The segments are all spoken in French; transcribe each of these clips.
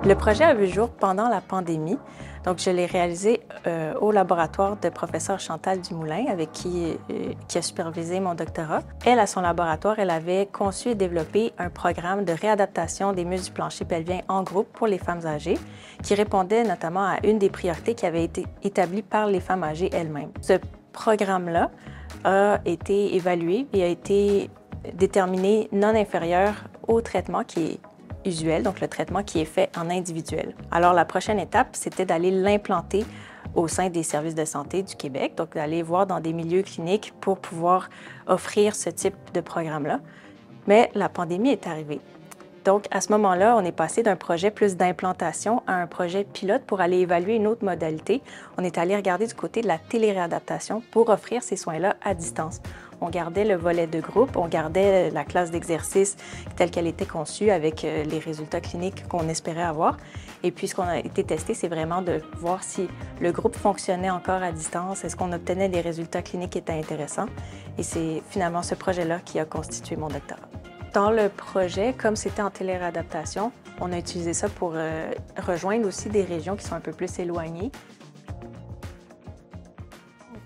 Le projet a vu jour pendant la pandémie. Donc, je l'ai réalisé au laboratoire de professeur Chantal Dumoulin, avec qui a supervisé mon doctorat. Elle, à son laboratoire, elle avait conçu et développé un programme de réadaptation des muscles du plancher pelvien en groupe pour les femmes âgées, qui répondait notamment à une des priorités qui avait été établie par les femmes âgées elles-mêmes. Ce programme-là a été évalué et a été déterminé non inférieur au traitement qui est usuel, donc le traitement qui est fait en individuel. Alors, la prochaine étape, c'était d'aller l'implanter au sein des services de santé du Québec, donc d'aller voir dans des milieux cliniques pour pouvoir offrir ce type de programme-là. Mais la pandémie est arrivée. Donc, à ce moment-là, on est passé d'un projet plus d'implantation à un projet pilote pour aller évaluer une autre modalité. On est allé regarder du côté de la téléréadaptation pour offrir ces soins-là à distance. On gardait le volet de groupe, on gardait la classe d'exercice telle qu'elle était conçue avec les résultats cliniques qu'on espérait avoir. Et puis, ce qu'on a été testé, c'est vraiment de voir si le groupe fonctionnait encore à distance, est-ce qu'on obtenait des résultats cliniques qui étaient intéressants. Et c'est finalement ce projet-là qui a constitué mon doctorat. Dans le projet, comme c'était en téléréadaptation, on a utilisé ça pour rejoindre aussi des régions qui sont un peu plus éloignées.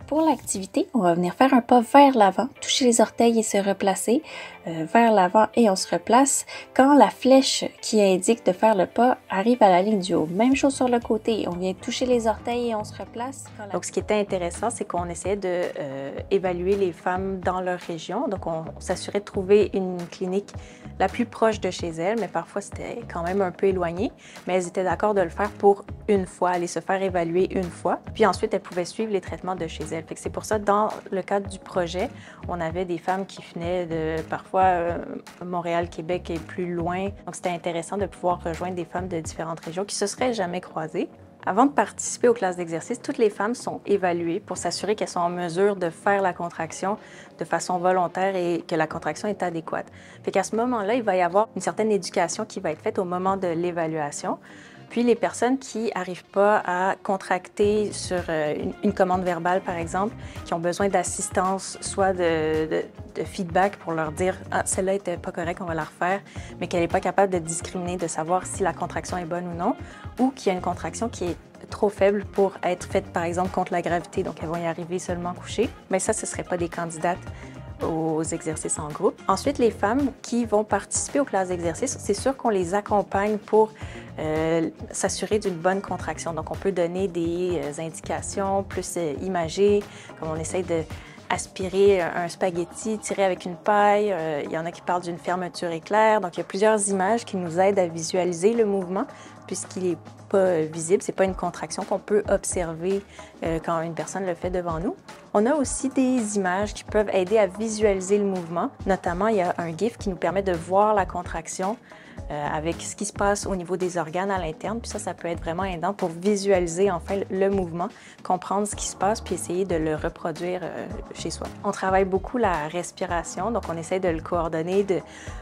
Pour l'activité, on va venir faire un pas vers l'avant, toucher les orteils et se replacer vers l'avant et on se replace quand la flèche qui indique de faire le pas arrive à la ligne du haut. Même chose sur le côté, on vient toucher les orteils et on se replace. Donc, ce qui était intéressant, c'est qu'on essayait d'évaluer les femmes dans leur région. Donc, on s'assurait de trouver une clinique la plus proche de chez elles, mais parfois c'était quand même un peu éloigné. Mais elles étaient d'accord de le faire pour une fois, aller se faire évaluer une fois. Puis ensuite, elles pouvaient suivre les traitements de chez elles. C'est pour ça, dans le cadre du projet, on avait des femmes qui venaient de parfois Montréal, Québec et plus loin. Donc, c'était intéressant de pouvoir rejoindre des femmes de différentes régions qui ne se seraient jamais croisées. Avant de participer aux classes d'exercice, toutes les femmes sont évaluées pour s'assurer qu'elles sont en mesure de faire la contraction de façon volontaire et que la contraction est adéquate. Fait qu'à ce moment-là, il va y avoir une certaine éducation qui va être faite au moment de l'évaluation. Puis les personnes qui n'arrivent pas à contracter sur une commande verbale, par exemple, qui ont besoin d'assistance, soit de feedback pour leur dire « Ah, celle-là n'était pas correcte, on va la refaire », mais qu'elle n'est pas capable de discriminer, de savoir si la contraction est bonne ou non, ou qu'il y a une contraction qui est trop faible pour être faite, par exemple, contre la gravité, donc elles vont y arriver seulement couchées. Mais ça, ce ne seraient pas des candidates aux exercices en groupe. Ensuite, les femmes qui vont participer aux classes d'exercice, c'est sûr qu'on les accompagne pour s'assurer d'une bonne contraction. Donc, on peut donner des indications plus imagées, comme on essaye d'aspirer un spaghetti tiré avec une paille. Il y en a qui parlent d'une fermeture éclair. Donc, il y a plusieurs images qui nous aident à visualiser le mouvement puisqu'il n'est pas visible. Ce n'est pas une contraction qu'on peut observer quand une personne le fait devant nous. On a aussi des images qui peuvent aider à visualiser le mouvement. Notamment, il y a un GIF qui nous permet de voir la contraction avec ce qui se passe au niveau des organes à l'interne. Puis ça peut être vraiment aidant pour visualiser enfin le mouvement, comprendre ce qui se passe, puis essayer de le reproduire chez soi. On travaille beaucoup la respiration, donc on essaie de le coordonner,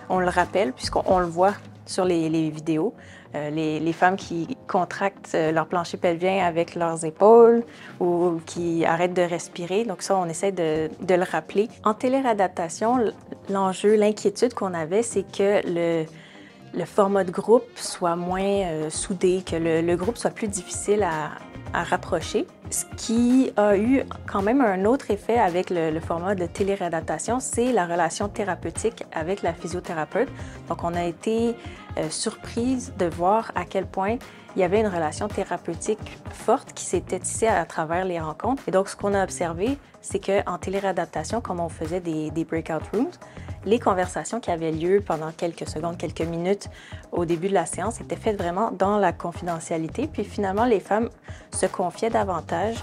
on le rappelle puisqu'on le voit sur les vidéos. Les femmes qui contractent leur plancher pelvien avec leurs épaules ou qui arrêtent de respirer. Donc ça, on essaie de le rappeler. En téléréadaptation, l'enjeu, l'inquiétude qu'on avait, c'est que le format de groupe soit moins soudé, que le groupe soit plus difficile à rapprocher. Ce qui a eu quand même un autre effet avec le format de téléréadaptation, c'est la relation thérapeutique avec la physiothérapeute. Donc, on a été surprise de voir à quel point il y avait une relation thérapeutique forte qui s'était tissée à travers les rencontres. Et donc, ce qu'on a observé, c'est qu'en téléréadaptation, comme on faisait des breakout rooms, les conversations qui avaient lieu pendant quelques secondes, quelques minutes au début de la séance étaient faites vraiment dans la confidentialité. Puis finalement, les femmes se confiaient davantage,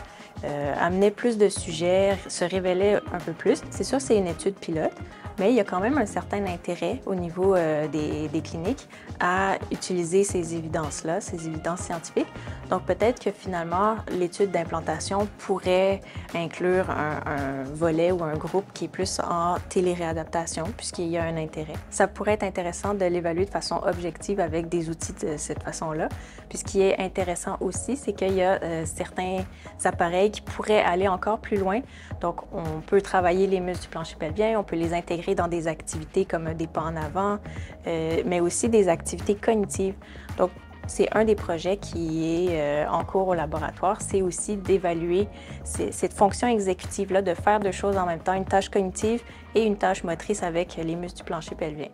amenaient plus de sujets, se révélaient un peu plus. C'est sûr, c'est une étude pilote, mais il y a quand même un certain intérêt au niveau des cliniques à utiliser ces évidences-là, ces évidences scientifiques. Donc peut-être que finalement, l'étude d'implantation pourrait inclure un volet ou un groupe qui est plus en téléréadaptation, puisqu'il y a un intérêt. Ça pourrait être intéressant de l'évaluer de façon objective avec des outils de cette façon-là. Puis ce qui est intéressant aussi, c'est qu'il y a certains appareils qui pourraient aller encore plus loin. Donc on peut travailler les muscles du plancher pelvien, on peut les intégrer dans des activités comme des pas en avant, mais aussi des activités cognitives. Donc, c'est un des projets qui est en cours au laboratoire, c'est aussi d'évaluer cette fonction exécutive-là, de faire deux choses en même temps, une tâche cognitive et une tâche motrice avec les muscles du plancher pelvien.